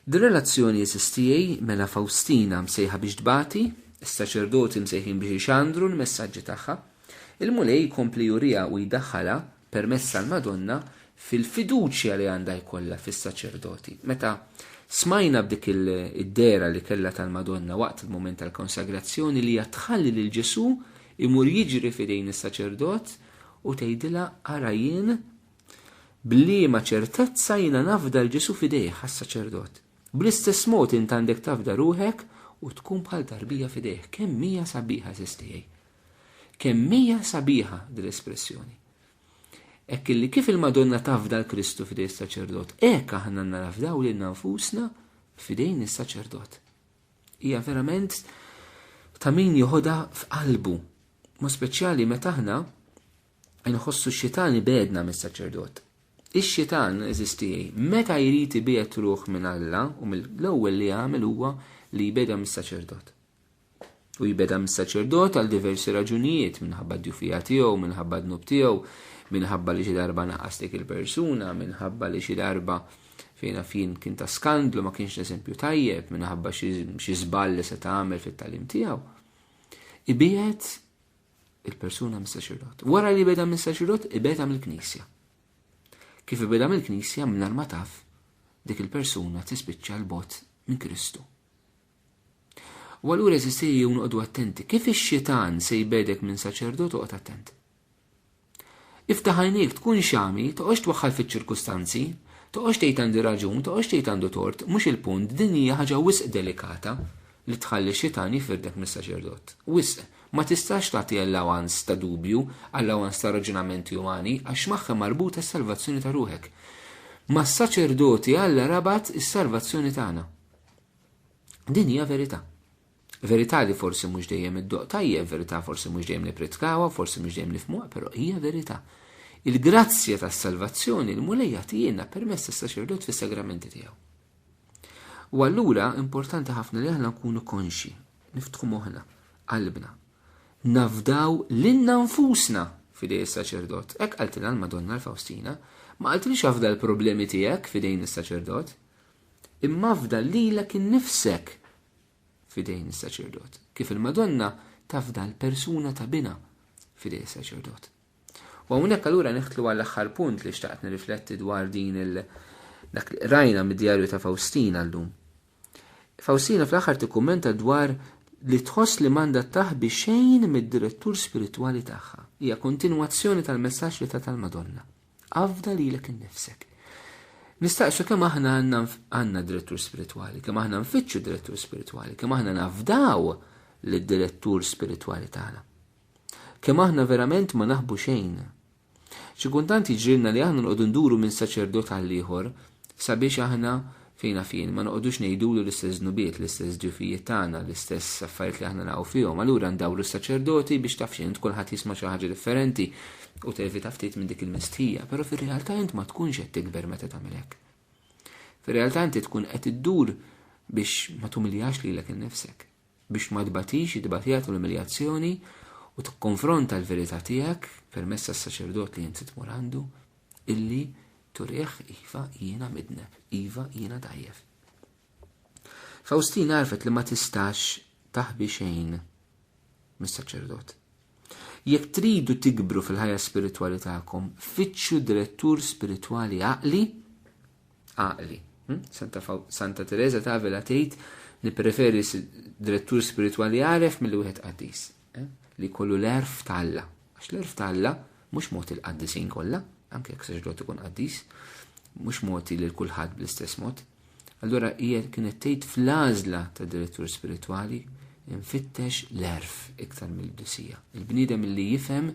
Di-relazzjoni eżistijaj mela Faustina msejħa biex tbati, is-saċerdoti msejħin biex ixandru l-messaġġi tagħha, il-mulej jkompli jurija u jdaħħala permezz tal-Madonna fil-fiduċja li għandha jkollha fis-saċerdoti. Meta smajna b'dik id-dera li kellha tal-Madonna waqt il-moment tal-konsagrazzjoni li hija tħalli lil Ġesu imur jiġri fidejn is-saċerdot u tgħidilha ara jien bliema ċertezza jiena nafda l-Ġesu fidejh għas-saċerdot. Bl-istess mod int għandek tafda ruħek u tkun bħal tarbija fidejh. Kemm hija sabiħa sistijaj. Kemm hija sabiħa dil-espressjoni. Ekk illi kif il-Madonna tafda l-Kristu fidej is-saċerdot, hekk aħna nafdaw lil nfusna fidejn is-saċerdot. Hija verament ta' min joħodha f'qalbu, mo speċjali meta aħna nħossu x-xitan ibedna mis-saċerdot. Ix-xitan eżistijaj, meta jrid ibiet ruħ minn Alla u mill-ewwel li jagħmel huwa li jbeda mis-saċerdot. U jbeda mis-saċerdot għal diversi raġunijiet, minħabba d-djufija tiegħu, minħabba d-nub tiegħu, minħabba li xi darba naqastek il-persuna, minħabba li xi darba fejna fin kien ta' skandlu ma kienx eżempju tajjeb, minħabba xi żball li se tagħmel fit-tagħlim tiegħu. Ibiet il-persuna mis-saċerdot. Wara li beda mis-saċerdot, ibeda mill-Knisja. Kif ibeda mill-Knisja mingħajr ma taf dik il-persuna tispiċċa l-bot minn Kristu. U allura eżistejju noqogħdu attenti. Kif ix-xitan se jbedek minn saċerdot oqgħod attent. Iftaħ għajnejk tkun xami, toqgħodx twaħħal fiċ-ċirkustanzi, toqgħodx tgħid għandi raġun, toqgħodx tgħid għandu tort, mhux il-punt, din hija ħaġa wisq delikata li tħalli xitan jifirdek mis-saċerdot. Wisq, ma tistax tagħti allowans ta' dubju, allowans ta' raġunamenti umani, għax magħha marbuta s-salvazzjoni ta' ruħek. Ma s-saċerdoti Alla rabat is-salvazzjoni tagħna. Din hija verità. Verità li forsi mhux dejjem id-doq tajjeb, verità forsi mhux dejjem nippritkawha, forsi mhux dejjem nifhmuha, però hija verità. Il-grazzja tas-salvazzjoni l-mulejja tiegħna permezz tas-saċerdot fis-sagramenti tiegħu. U allura importanti ħafna li aħna nkunu konxi, niftħu moħħna, qalbna, nafdaw lilna nfusna fidej is-saċerdot. Hekk qaltilha l-Madonna l-Faustina, ma qaltilix afda l-problemi tiegħek fidejn is-saċerdot, imma afda lilek innifsek fidejn is-saċerdot. Kif il-Madonna tafda l-persuna ta' bina fidej is-saċerdot. U hawnhekk allura neħtlu għall-aħħar punt li xtaqt nirrifletti dwar din dak li rajna mid-djarju ta' Faustina llum. Faustina fl-aħħar tikkummenta dwar li tħoss li m'għandha taħbi xejn mid-direttur spiritwali tagħha. Hija kontinwazzjoni tal-messaġġ li ta' tal-Madonna. Afda lilek innifsek. Nistaqsu kemm aħna għandna direttur spiritwali, kemm aħna nfittxu direttur spiritwali, kemm aħna nafdaw lid-direttur spiritwali tagħna. Kemm aħna verament ma naħbu xejn. Xi kultant jiġrilna li aħna nqogħdu nduru minn saċerdot għal ieħor sabiex aħna fejna fin ma noqogħdux ngħidulu l-istess nubiet, l-istess ġufijiet tagħna, l-istess affarijiet li aħna naqgħu fihom. Allura ndawru s-saċerdoti biex taf xejn kulħadd jisma' xi ħaġa differenti u tevita ftit minn dik il-mistija, però fir-realtà int ma tkunx qed tikber meta tagħmel hekk. Fir-realtà inti tkun qed iddur biex ma tumiljax lilek innifsek, biex ma tbatix id-batija tal-umiljazzjoni u tikkonfronta l-verità tiegħek permezz tas-saċerdot li inti tmur għandu illi turieħ iva jiena midneb, iva jiena dajjef. Faustina għarfet li ma tistax taħbi xejn mis-saċerdot. Jekk tridu tikbru fil-ħajja spiritwali tagħkom, fittxu direttur spiritwali għaqli. Santa Teresa t'Avila tgħid li preferi direttur spiritwali għaref mill wieħed qaddis, li kollu l-erf tal-Alla. Għax l-erf tal-Alla mhux mod il-qaddisin kollha, anke jekk saċerdot ikun qaddis, mhux moti lil kulħadd bl-istess mod. Allura hija kienet tgħid fl-għażla ta' direttur spiritwali infittex l-erf iktar mill-qdisija. Il-bniedem li jifhem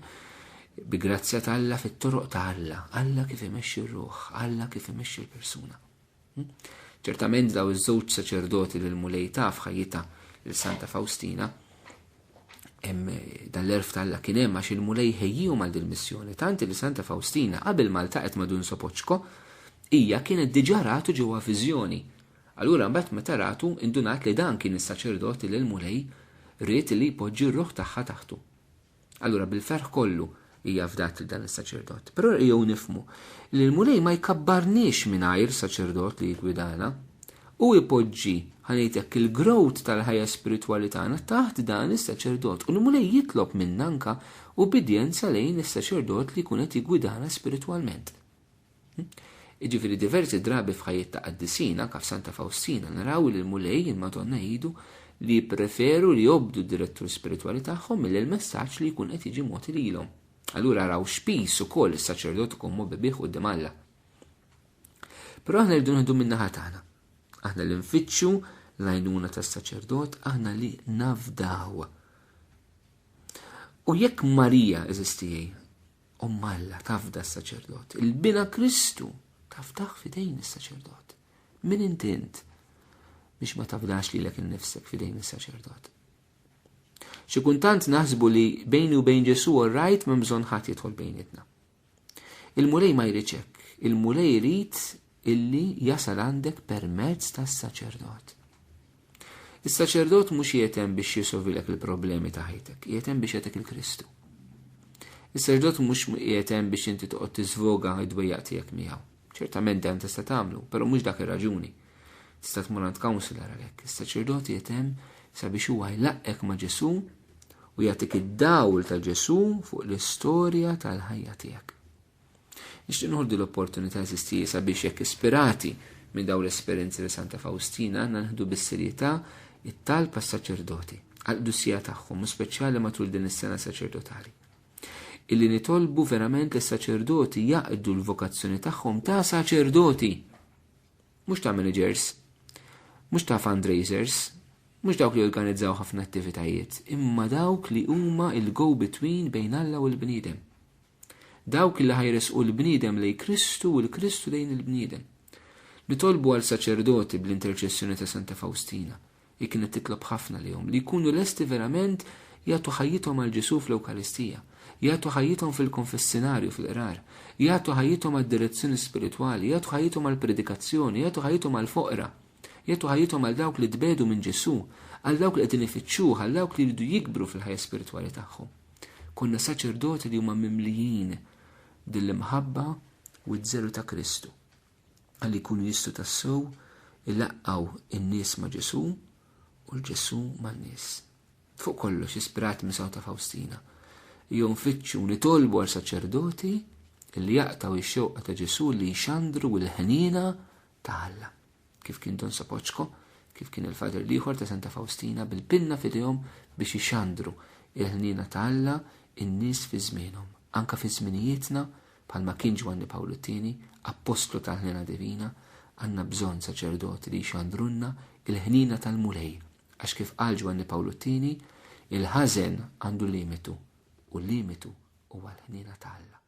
bi grazzja ta' Alla fit-toroq ta' Alla, Alla kif imexxi r-ruħ, Alla kif imexxi l-persuna. Ċertament daw iż-żewġ saċerdoti lil mulej ta' f'ħajjita il-Santa Faustina dal-erf ta' Alla kien hemm għax il-mulej ħejjihom għal dil-missjoni. Tant li Santa Faustina qabel ma ltaqet ma' Dun Sopoċko hija kienet diġà ratu ġewwa viżjoni. Allura mbagħad meta ratu indunat li dan kien is-saċerdoti lil mulej ried li jpoġġi r-ruħ tagħha taħtu. Allura bil-ferħ kollu hija fdat lil dan is-saċerdot. Però jew nifhmu li l-mulej ma jkabbarniex mingħajr saċerdot li jgwidana u ipoġġi ħanejtek il-growth tal-ħajja spirituali tagħna taħt dan is-saċerdot. U l-mulej jitlob minna anka ubidjenza lejn is-saċerdot li jkun qed jigwidana spiritualment. Jiġifieri diversi drabi f'ħajjiet ta' qaddisina kaf Santa Faustina naraw li l-mulej il-Madonna jgħidu li preferu li jobdu d-direttur spirituali tagħhom mill-messaġġ li jkun qed jiġi mogħti lilhom. Allura raw xpis ukoll is-saċerdot ikun mobbieħ quddiem Alla. Però aħna rridu nieħdu min-naħa tagħna. Aħna li nfittxu l-għajnuna tas-saċerdot, aħna li nafdaw. U jekk Marija eżistijej, Alla tafda s-saċerdot, il-bina Kristu tafdaħ fidejn is-saċerdot. Min intint biex ma tafdax lilek innifsek fidejn is-saċerdot. Xi kuntant naħsbu li bejni u bejn Ġesu orrajt ma bżonn ħadd jidħol bejnietna. Il-mulej ma jrid hekk, il-mulej jrid illi jasal għandek permezz tas-saċerdot. Is-saċerdot mhux jietem biex jisolvilek il-problemi ta' ħajtek, jietem biex jagħtek il-Kristu. Is-saċerdot mhux jietem biex inti toqgħod tiżvoga id-dwejjaq tiegħek miegħu. Ċertament dan tista' tagħmlu, però mhux dak ir-raġuni. Tista' tmur għand counselor għalhekk. Is-saċerdot jietem sabiex huwa jlaqqek ma' Ġesu u jagħtik id-dawl ta' Ġesu fuq l-istorja tal-ħajja tiegħek. Nixtieq noħoldi l-opportunità eżisti sabiex jekk ispirati minn dawn l-esperjenzi li Santa Faustina għandna naħdu bis-serjetà it-talba s-saċerdoti għal-qdussija tagħhom, speċjali matul din is-sena saċerdotali. Illi nitolbu verament lis-saċerdoti jaqdu l-vokazzjoni tagħhom ta' saċerdoti, mhux ta' managers, mhux ta' fundraisers, mhux dawk li jorganizzaw ħafna attivitajiet, imma dawk li huma il-go-between bejn Alla u l-bniedem. Dawk li ħajresqu l-bniedem lejn Kristu u l-Kristu lejn il-bniedem. Nitolbu għal saċerdoti bl-interċessjoni ta' Santa Faustina, kienet titlob ħafna lihom li jkunu lesti verament jagħtu ħajjithom għal Ġesu fl-Ewkaristija, jagħtu ħajjithom fil-konfessionarju fil-qrar, jagħtu ħajjithom għad-direzzjoni spiritwali, jagħtu ħajjithom għall-predikazzjoni, jagħtu ħajjithom għall-foqra, jagħtu ħajjithom għal dawk li tbedu minn Ġesu, għal dawk li qegħdin ifittxuh, għal dawk li jridu jikbru fil-ħajja spiritwali tagħhom. Konna saċerdoti li huma mimlijin dill-imħabba u d-żelu ta' Kristu, għalli jkunu jistgħu tassew ilaqqaw in-nies ma' Ġesu u l-Ġesu ma' n-nies. Fuq kollox ispirati minn Santa Faustina. Jom nfittxu nitolbu għal saċerdoti li jaqtaw ix-xewqa ta' Ġesu li jxandru l-ħnina ta' Alla. Kif kien Don Sapoċko, kif kien il-Fader liħor ta' Santa Faustina bil-pinna fidejhom biex jxandru il-ħnina ta' Alla in-nies fi żmienhom. Anka fi żminijietna bħalma kien Ġwanni Pawlu II, apostlu tal-ħnina divina, għandna bżonn saċerdoti li jxandrunna il-ħnina tal-mulej. Għax kif qal Ġwanni Pawlu II, il-ħażen għandu limitu u l-limitu huwa l-ħnina ta' Alla.